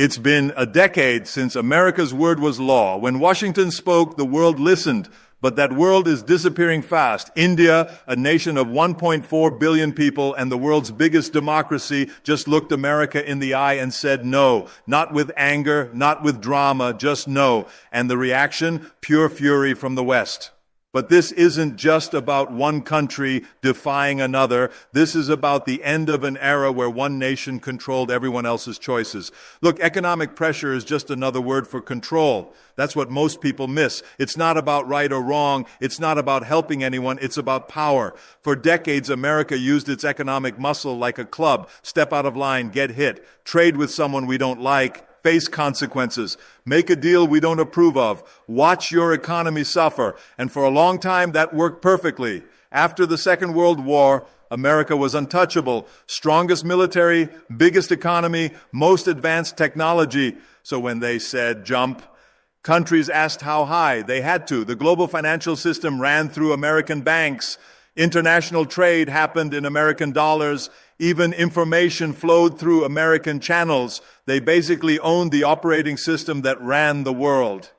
It's been a decade since America's word was law. When Washington spoke, the world listened. But that world is disappearing fast. India, a nation of 1.4 billion people and the world's biggest democracy, just looked America in the eye and said no. Not with anger, not with drama, just no. And the reaction? Pure fury from the West. But this isn't just about one country defying another. This is about the end of an era where one nation controlled everyone else's choices. Look, economic pressure is just another word for control. That's what most people miss. It's not about right or wrong. It's not about helping anyone. It's about power. For decades, America used its economic muscle like a club. Step out of line, get hit. Trade with someone we don't like. Face consequences. Make a deal we don't approve of. Watch your economy suffer. And for a long time, that worked perfectly. After the Second World War, America was untouchable. Strongest military, biggest economy, most advanced technology. So when they said jump, countries asked how high. They had to. The global financial system ran through American banks. International trade happened in American dollars. Even information flowed through American channels. They basically owned the operating system that ran the world.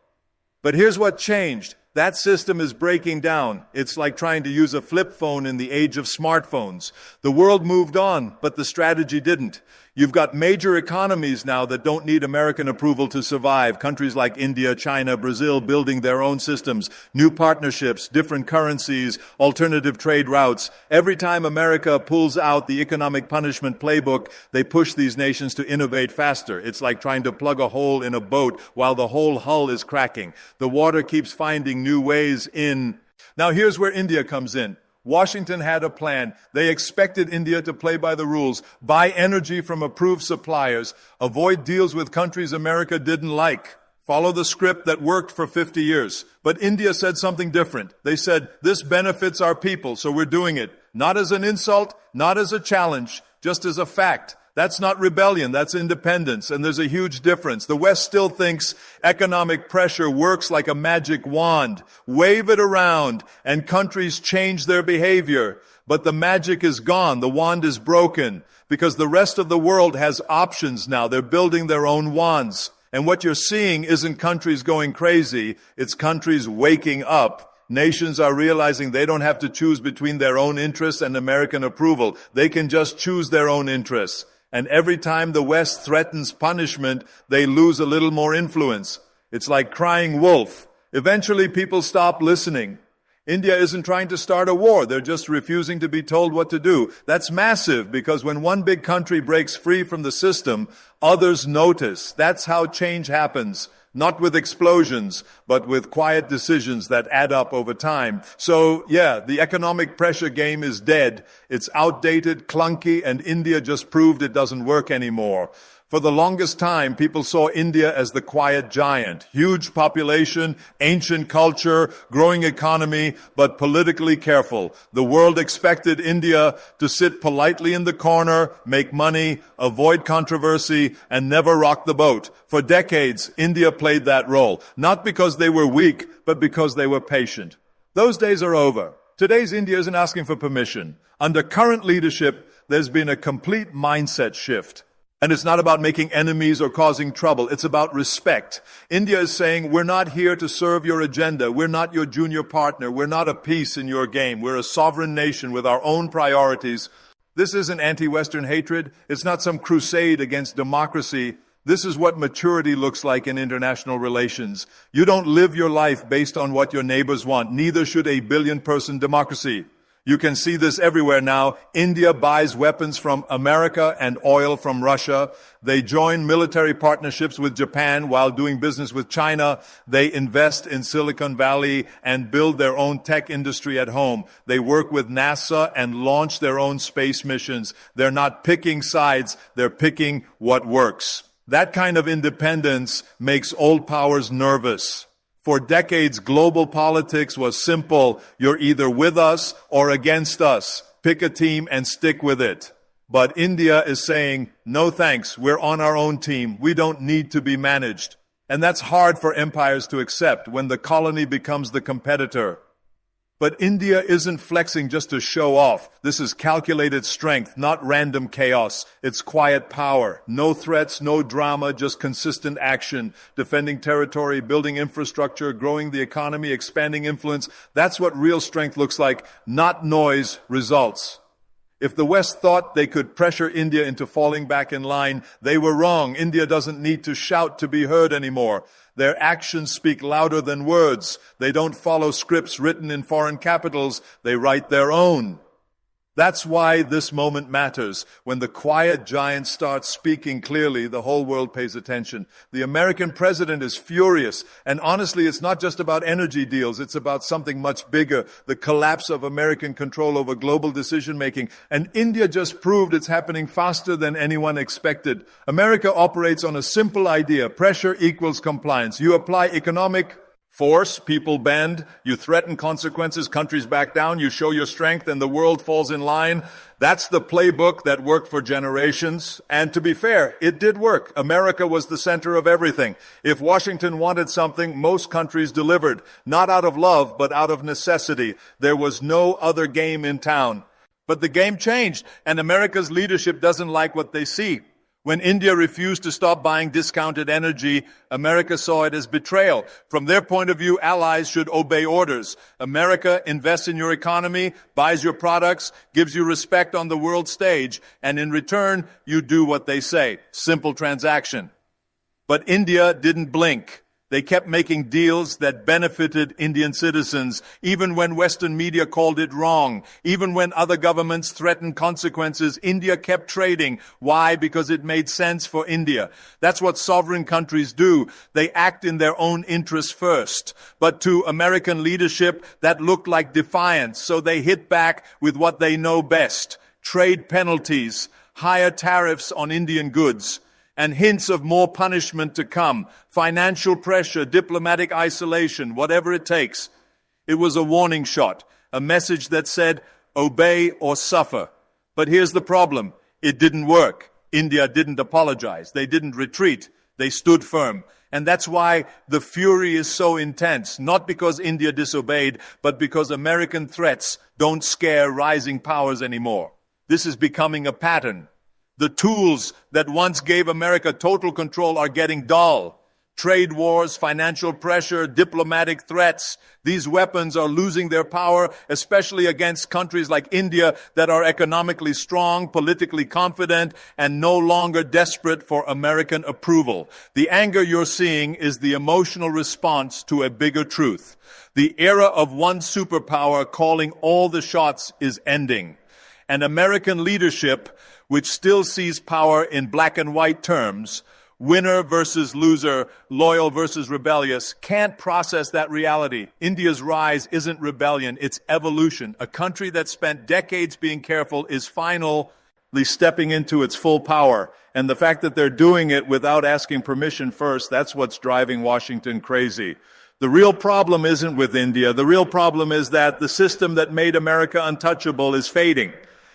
But here's what changed. That system is breaking down. It's like trying to use a flip phone in the age of smartphones. The world moved on, but the strategy didn't. You've got major economies now that don't need American approval to survive. Countries like India, China, Brazil building their own systems, new partnerships, different currencies, alternative trade routes. Every time America pulls out the economic punishment playbook, they push these nations to innovate faster. It's like trying to plug a hole in a boat while the whole hull is cracking. The water keeps finding new ways in. Now here's where India comes in. Washington had a plan. They expected India to play by the rules, buy energy from approved suppliers, avoid deals with countries America didn't like, follow the script that worked for 50 years. But India said something different. They said, this benefits our people, so we're doing it. Not as an insult, not as a challenge, just as a fact. That's not rebellion, that's independence, and there's a huge difference. The West still thinks economic pressure works like a magic wand. Wave it around, and countries change their behavior. But the magic is gone, the wand is broken, because the rest of the world has options now. They're building their own wands. And what you're seeing isn't countries going crazy, it's countries waking up. Nations are realizing they don't have to choose between their own interests and American approval. They can just choose their own interests. And every time the West threatens punishment, they lose a little more influence. It's like crying wolf. Eventually people stop listening. India isn't trying to start a war. They're just refusing to be told what to do. That's massive because when one big country breaks free from the system, others notice. That's how change happens. Not with explosions, but with quiet decisions that add up over time. So, yeah, the economic pressure game is dead. It's outdated, clunky, and India just proved it doesn't work anymore. For the longest time, people saw India as the quiet giant. Huge population, ancient culture, growing economy, but politically careful. The world expected India to sit politely in the corner, make money, avoid controversy, and never rock the boat. For decades, India played that role. Not because they were weak, but because they were patient. Those days are over. Today's India isn't asking for permission. Under current leadership, there's been a complete mindset shift. And it's not about making enemies or causing trouble. It's about respect. India is saying, we're not here to serve your agenda. We're not your junior partner. We're not a piece in your game. We're a sovereign nation with our own priorities. This isn't anti-Western hatred. It's not some crusade against democracy. This is what maturity looks like in international relations. You don't live your life based on what your neighbors want. Neither should a billion-person democracy. You can see this everywhere now. India buys weapons from America and oil from Russia. They join military partnerships with Japan while doing business with China. They invest in Silicon Valley and build their own tech industry at home. They work with NASA and launch their own space missions. They're not picking sides. They're picking what works. That kind of independence makes old powers nervous. For decades, global politics was simple. You're either with us or against us. Pick a team and stick with it. But India is saying, no thanks, we're on our own team. We don't need to be managed. And that's hard for empires to accept when the colony becomes the competitor. But India isn't flexing just to show off. This is calculated strength, not random chaos. It's quiet power. No threats, no drama, just consistent action. Defending territory, building infrastructure, growing the economy, expanding influence. That's what real strength looks like, not noise, results. If the West thought they could pressure India into falling back in line, they were wrong. India doesn't need to shout to be heard anymore. Their actions speak louder than words. They don't follow scripts written in foreign capitals. They write their own. That's why this moment matters. When the quiet giant starts speaking clearly, the whole world pays attention. The American president is furious. And honestly, it's not just about energy deals. It's about something much bigger, the collapse of American control over global decision-making. And India just proved it's happening faster than anyone expected. America operates on a simple idea. Pressure equals compliance. You apply economic force, people bend, you threaten consequences, countries back down, you show your strength, and the world falls in line. That's the playbook that worked for generations. And to be fair, it did work. America was the center of everything. If Washington wanted something, most countries delivered. Not out of love, but out of necessity. There was no other game in town. But the game changed, and America's leadership doesn't like what they see. When India refused to stop buying discounted energy, America saw it as betrayal. From their point of view, allies should obey orders. America invests in your economy, buys your products, gives you respect on the world stage, and in return, you do what they say. Simple transaction. But India didn't blink. They kept making deals that benefited Indian citizens, even when Western media called it wrong. Even when other governments threatened consequences, India kept trading. Why? Because it made sense for India. That's what sovereign countries do. They act in their own interests first. But to American leadership, that looked like defiance, so they hit back with what they know best. Trade penalties, higher tariffs on Indian goods, and hints of more punishment to come, financial pressure, diplomatic isolation, whatever it takes. It was a warning shot, a message that said, obey or suffer. But here's the problem. It didn't work. India didn't apologize. They didn't retreat. They stood firm. And that's why the fury is so intense, not because India disobeyed, but because American threats don't scare rising powers anymore. This is becoming a pattern. The tools that once gave America total control are getting dull. Trade wars, financial pressure, diplomatic threats. These weapons are losing their power, especially against countries like India that are economically strong, politically confident, and no longer desperate for American approval. The anger you're seeing is the emotional response to a bigger truth. The era of one superpower calling all the shots is ending. And American leadership, which still sees power in black and white terms, winner versus loser, loyal versus rebellious, can't process that reality. India's rise isn't rebellion, it's evolution. A country that spent decades being careful is finally stepping into its full power. And the fact that they're doing it without asking permission first, that's what's driving Washington crazy. The real problem isn't with India. The real problem is that the system that made America untouchable is fading.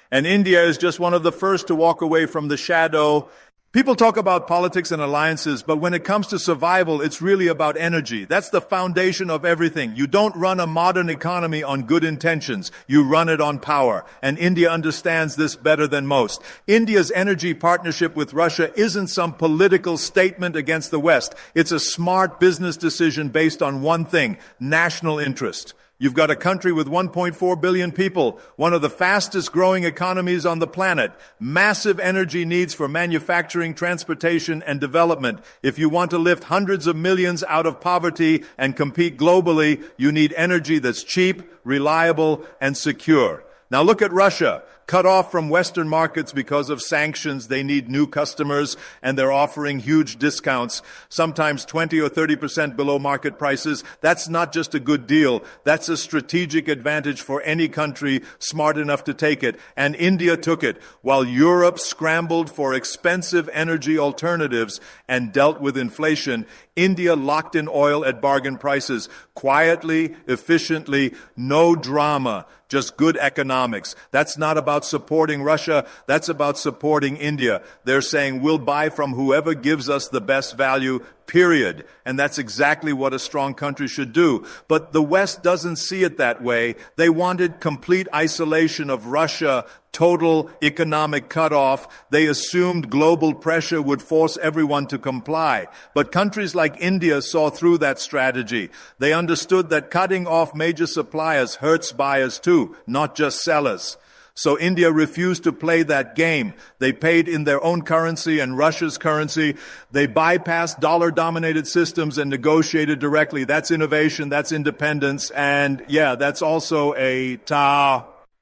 And India is just one of the first to walk away from the shadow. People talk about politics and alliances, but when it comes to survival, it's really about energy. That's the foundation of everything. You don't run a modern economy on good intentions. You run it on power. And India understands this better than most. India's energy partnership with Russia isn't some political statement against the West. It's a smart business decision based on one thing: national interest. You've got a country with 1.4 billion people, one of the fastest growing economies on the planet, massive energy needs for manufacturing, transportation, and development. If you want to lift hundreds of millions out of poverty and compete globally, you need energy that's cheap, reliable, and secure. Now look at Russia. Cut off from Western markets because of sanctions, they need new customers, and they're offering huge discounts, sometimes 20 or 30% below market prices. That's not just a good deal. That's a strategic advantage for any country smart enough to take it. And India took it. While Europe scrambled for expensive energy alternatives and dealt with inflation, India locked in oil at bargain prices, quietly, efficiently, no drama. just good economics. That's not about supporting Russia, that's about supporting India. They're saying we'll buy from whoever gives us the best value, period. And that's exactly what a strong country should do. But the West doesn't see it that way. They wanted complete isolation of Russia, total economic cutoff. They assumed global pressure would force everyone to comply. But countries like India saw through that strategy. They understood that cutting off major suppliers hurts buyers too, not just sellers. So India refused to play that game. They paid in their own currency and Russia's currency. They bypassed dollar-dominated systems and negotiated directly. That's innovation, that's independence, and that's also a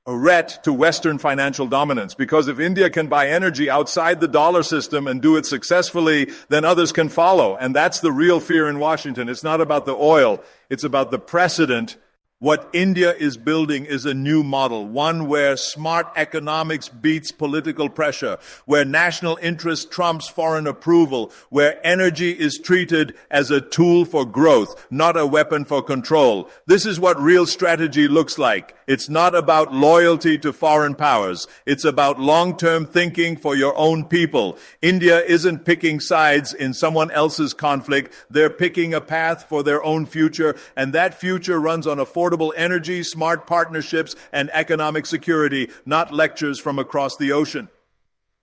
threat to Western financial dominance. Because if India can buy energy outside the dollar system and do it successfully, then others can follow. And that's the real fear in Washington. It's not about the oil. It's about the precedent. What India is building is a new model, one where smart economics beats political pressure, where national interest trumps foreign approval, where energy is treated as a tool for growth, not a weapon for control. This is what real strategy looks like. It's not about loyalty to foreign powers. It's about long-term thinking for your own people. India isn't picking sides in someone else's conflict. They're picking a path for their own future, and that future runs on affordable energy, smart partnerships, and economic security, not lectures from across the ocean.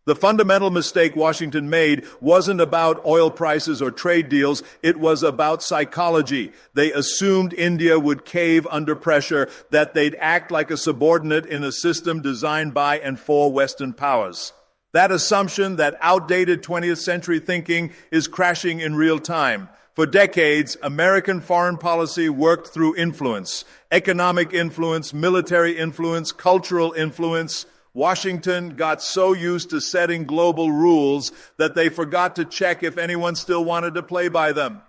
The fundamental mistake Washington made wasn't about oil prices or trade deals. It was about psychology. They assumed India would cave under pressure, that they'd act like a subordinate in a system designed by and for Western powers. That assumption, that outdated 20th century thinking, is crashing in real time. For decades, American foreign policy worked through influence, economic influence, military influence, cultural influence. Washington got so used to setting global rules that they forgot to check if anyone still wanted to play by them.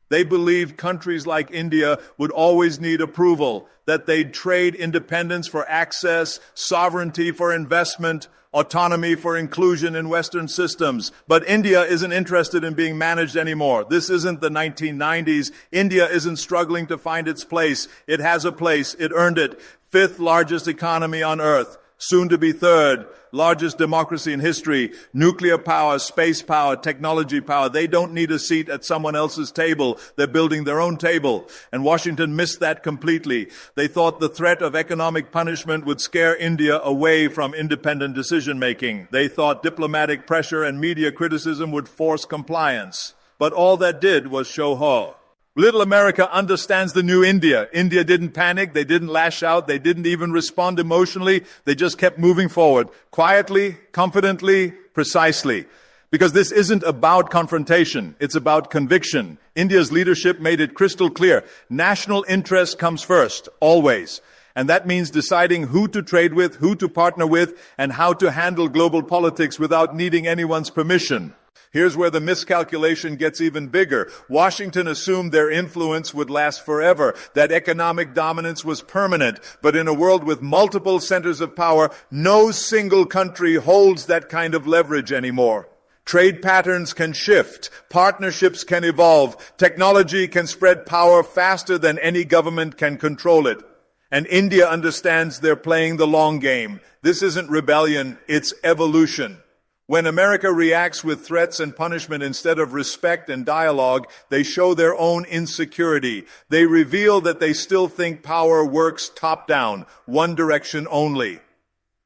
They believed countries like India would always need approval, that they'd trade independence for access, sovereignty for investment, autonomy for inclusion in Western systems. But India isn't interested in being managed anymore. This isn't the 1990s. India isn't struggling to find its place. It has a place. It earned it. Fifth largest economy on earth. Soon to be third, largest democracy in history, nuclear power, space power, technology power. They don't need a seat at someone else's table. They're building their own table. And Washington missed that completely. They thought the threat of economic punishment would scare India away from independent decision-making. They thought diplomatic pressure and media criticism would force compliance. But all that did was show how. Little America understands the new India. India didn't panic. They didn't lash out. They didn't even respond emotionally. They just kept moving forward, quietly, confidently, precisely. Because this isn't about confrontation. It's about conviction. India's leadership made it crystal clear. National interest comes first, always. And that means deciding who to trade with, who to partner with, and how to handle global politics without needing anyone's permission. Here's where the miscalculation gets even bigger. Washington assumed their influence would last forever, that economic dominance was permanent. But in a world with multiple centers of power, no single country holds that kind of leverage anymore. Trade patterns can shift. Partnerships can evolve. Technology can spread power faster than any government can control it. And India understands they're playing the long game. This isn't rebellion, it's evolution. When America reacts with threats and punishment instead of respect and dialogue, they show their own insecurity. They reveal that they still think power works top-down, one direction only.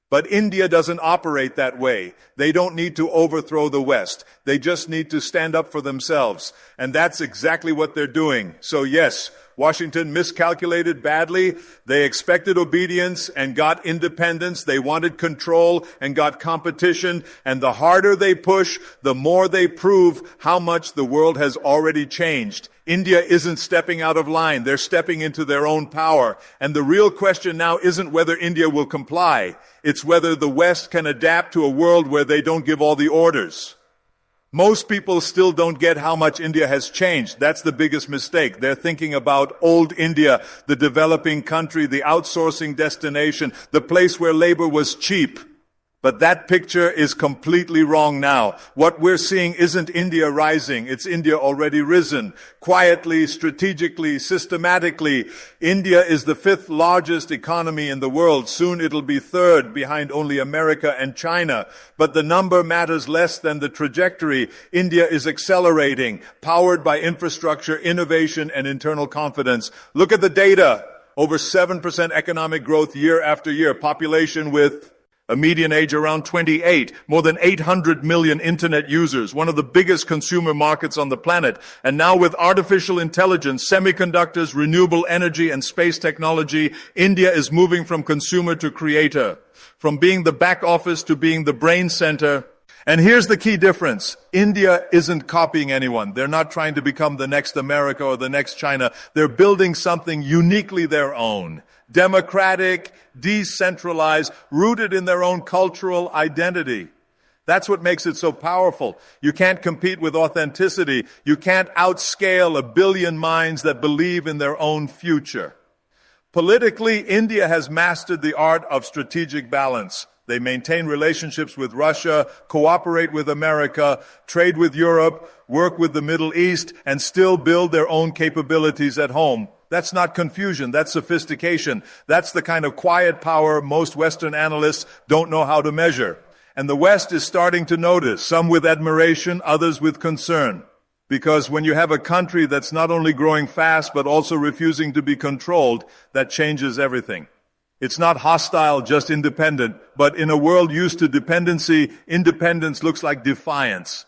But India doesn't operate that way. They don't need to overthrow the West. They just need to stand up for themselves. And that's exactly what they're doing. So yes, Washington miscalculated badly. They expected obedience and got independence. They wanted control and got competition. And the harder they push, the more they prove how much the world has already changed. India isn't stepping out of line. They're stepping into their own power. And the real question now isn't whether India will comply. It's whether the West can adapt to a world where they don't give all the orders. Most people still don't get how much India has changed. That's the biggest mistake. They're thinking about old India, the developing country, the outsourcing destination, the place where labor was cheap. But that picture is completely wrong now. What we're seeing isn't India rising, it's India already risen. Quietly, strategically, systematically. India is the 5th largest economy in the world. Soon it'll be 3rd, behind only America and China. But the number matters less than the trajectory. India is accelerating, powered by infrastructure, innovation, and internal confidence. Look at the data. Over 7% economic growth year after year. Population with a median age around 28, more than 800 million internet users, one of the biggest consumer markets on the planet. And now with artificial intelligence, semiconductors, renewable energy, and space technology, India is moving from consumer to creator, from being the back office to being the brain center. And here's the key difference. India isn't copying anyone. They're not trying to become the next America or the next China. They're building something uniquely their own. Democratic, decentralized, rooted in their own cultural identity. That's what makes it so powerful. You can't compete with authenticity. You can't outscale a billion minds that believe in their own future. Politically, India has mastered the art of strategic balance. They maintain relationships with Russia, cooperate with America, trade with Europe, work with the Middle East, and still build their own capabilities at home. That's not confusion, that's sophistication. That's the kind of quiet power most Western analysts don't know how to measure. And the West is starting to notice, some with admiration, others with concern. Because when you have a country that's not only growing fast, but also refusing to be controlled, that changes everything. It's not hostile, just independent. But in a world used to dependency, independence looks like defiance.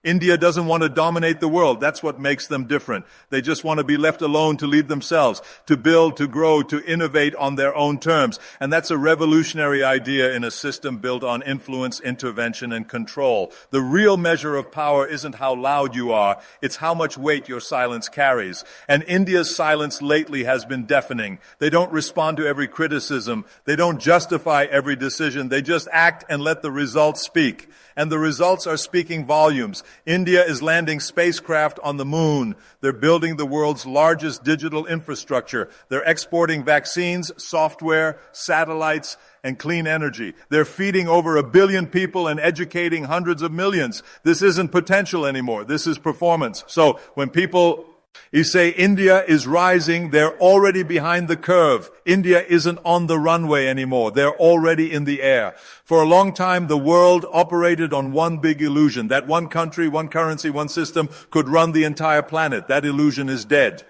India doesn't want to dominate the world. That's what makes them different. They just want to be left alone to lead themselves, to build, to grow, to innovate on their own terms. And that's a revolutionary idea in a system built on influence, intervention, and control. The real measure of power isn't how loud you are. It's how much weight your silence carries. And India's silence lately has been deafening. They don't respond to every criticism. They don't justify every decision. They just act and let the results speak. And the results are speaking volumes. India is landing spacecraft on the moon. They're building the world's largest digital infrastructure. They're exporting vaccines, software, satellites, and clean energy. They're feeding over 1 billion people and educating hundreds of millions. This isn't potential anymore. This is performance. So when people you say India is rising, they're already behind the curve. India isn't on the runway anymore. They're already in the air. For a long time, the world operated on one big illusion, that one country, one currency, one system could run the entire planet. That illusion is dead.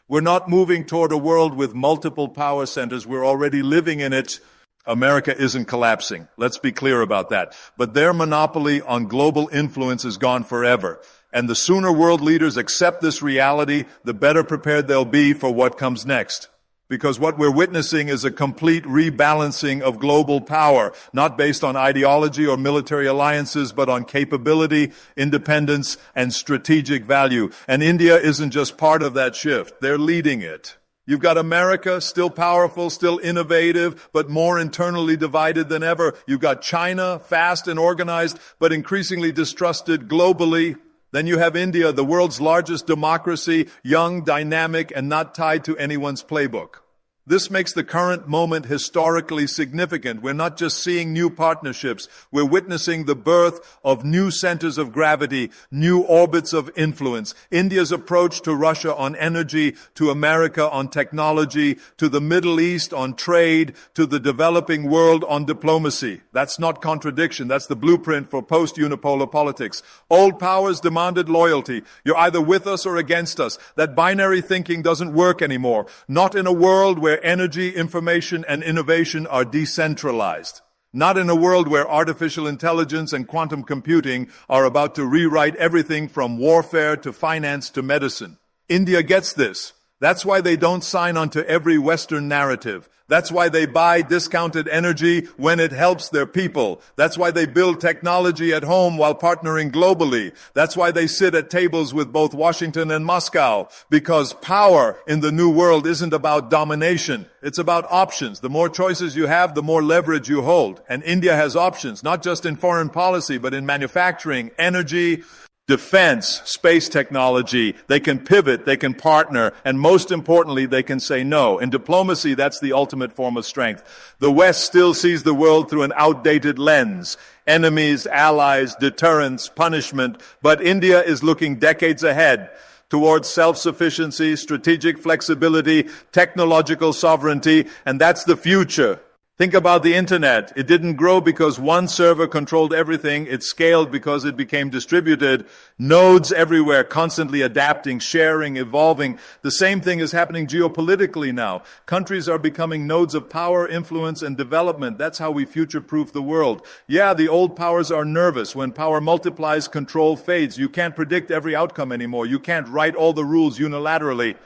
We're not moving toward a world with multiple power centers. We're already living in it. America isn't collapsing. Let's be clear about that. But their monopoly on global influence is gone forever. And the sooner world leaders accept this reality, the better prepared they'll be for what comes next. Because what we're witnessing is a complete rebalancing of global power, not based on ideology or military alliances, but on capability, independence, and strategic value. And India isn't just part of that shift. They're leading it. You've got America, still powerful, still innovative, but more internally divided than ever. You've got China, fast and organized, but increasingly distrusted globally. Then you have India, the world's largest democracy, young, dynamic, and not tied to anyone's playbook. This makes the current moment historically significant. We're not just seeing new partnerships. We're witnessing the birth of new centers of gravity, new orbits of influence. India's approach to Russia on energy, to America on technology, to the Middle East on trade, to the developing world on diplomacy. That's not contradiction. That's the blueprint for post-unipolar politics. Old powers demanded loyalty. You're either with us or against us. That binary thinking doesn't work anymore. Not in a world where energy, information, and innovation are decentralized. Not in a world where artificial intelligence and quantum computing are about to rewrite everything from warfare to finance to medicine. India gets this. That's why they don't sign onto every Western narrative. That's why they buy discounted energy when it helps their people. That's why they build technology at home while partnering globally. That's why they sit at tables with both Washington and Moscow. Because power in the new world isn't about domination. It's about options. The more choices you have, the more leverage you hold. And India has options, not just in foreign policy, but in manufacturing, energy, defense, space technology. They can pivot, they can partner, and most importantly, they can say no. In diplomacy, that's the ultimate form of strength. The West still sees the world through an outdated lens. Enemies, allies, deterrence, punishment. But India is looking decades ahead towards self-sufficiency, strategic flexibility, technological sovereignty, and that's the future. Think about the internet. It didn't grow because one server controlled everything. It scaled because it became distributed. Nodes everywhere, constantly adapting, sharing, evolving. The same thing is happening geopolitically now. Countries are becoming nodes of power, influence, and development. That's how we future-proof the world. Yeah, the old powers are nervous. When power multiplies, control fades. You can't predict every outcome anymore. You can't write all the rules unilaterally.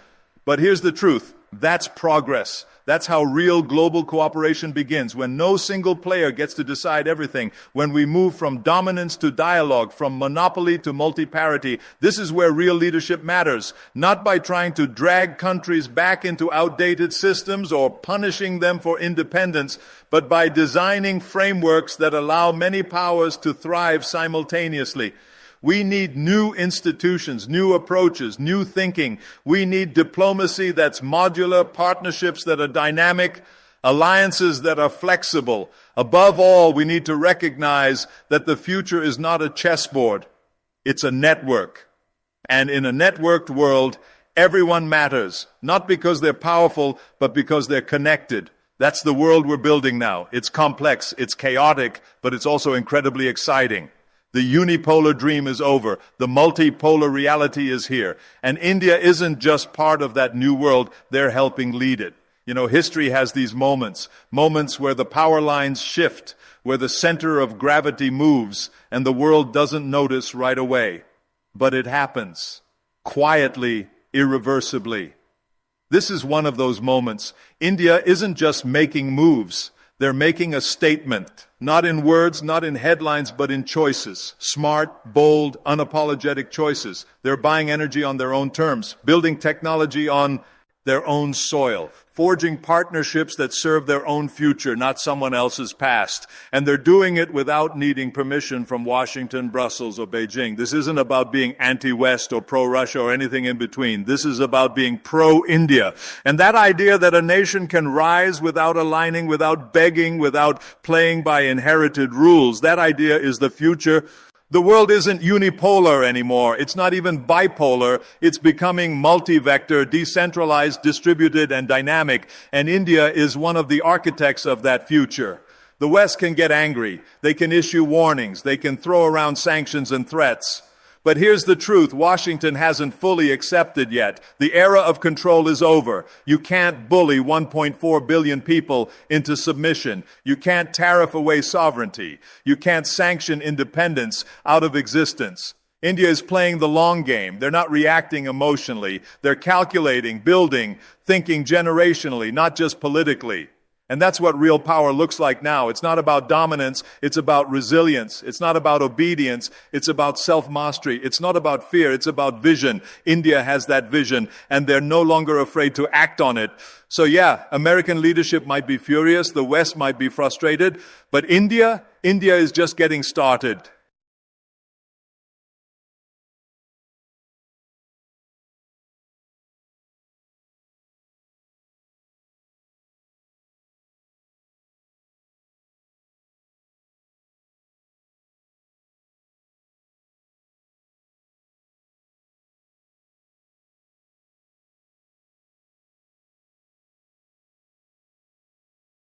But here's the truth. That's progress. That's how real global cooperation begins, when no single player gets to decide everything, when we move from dominance to dialogue, from monopoly to multi-parity. This is where real leadership matters, not by trying to drag countries back into outdated systems or punishing them for independence, but by designing frameworks that allow many powers to thrive simultaneously. We need new institutions, new approaches, new thinking. We need diplomacy that's modular, partnerships that are dynamic, alliances that are flexible. Above all, we need to recognize that the future is not a chessboard. It's a network. And in a networked world, everyone matters, not because they're powerful, but because they're connected. That's the world we're building now. It's complex, it's chaotic, but it's also incredibly exciting. The unipolar dream is over. The multipolar reality is here. And India isn't just part of that new world. They're helping lead it. You know, history has these moments where the power lines shift, where the center of gravity moves, and the world doesn't notice right away. But it happens. Quietly, irreversibly. This is one of those moments. India isn't just making moves. They're making a statement, not in words, not in headlines, but in choices. Smart, bold, unapologetic choices. They're buying energy on their own terms, building technology on their own soil, forging partnerships that serve their own future, not someone else's past. And they're doing it without needing permission from Washington, Brussels, or Beijing. This isn't about being anti-West or pro-Russia or anything in between. This is about being pro-India. And that idea that a nation can rise without aligning, without begging, without playing by inherited rules, that idea is the future. The world isn't unipolar anymore. It's not even bipolar. It's becoming multi-vector, decentralized, distributed, and dynamic. And India is one of the architects of that future. The West can get angry. They can issue warnings. They can throw around sanctions and threats. But here's the truth. Washington hasn't fully accepted yet. The era of control is over. You can't bully 1.4 billion people into submission. You can't tariff away sovereignty. You can't sanction independence out of existence. India is playing the long game. They're not reacting emotionally. They're calculating, building, thinking generationally, not just politically. And that's what real power looks like now. It's not about dominance. It's about resilience. It's not about obedience. It's about self-mastery. It's not about fear. It's about vision. India has that vision, and they're no longer afraid to act on it. So yeah, American leadership might be furious. The West might be frustrated. But India is just getting started.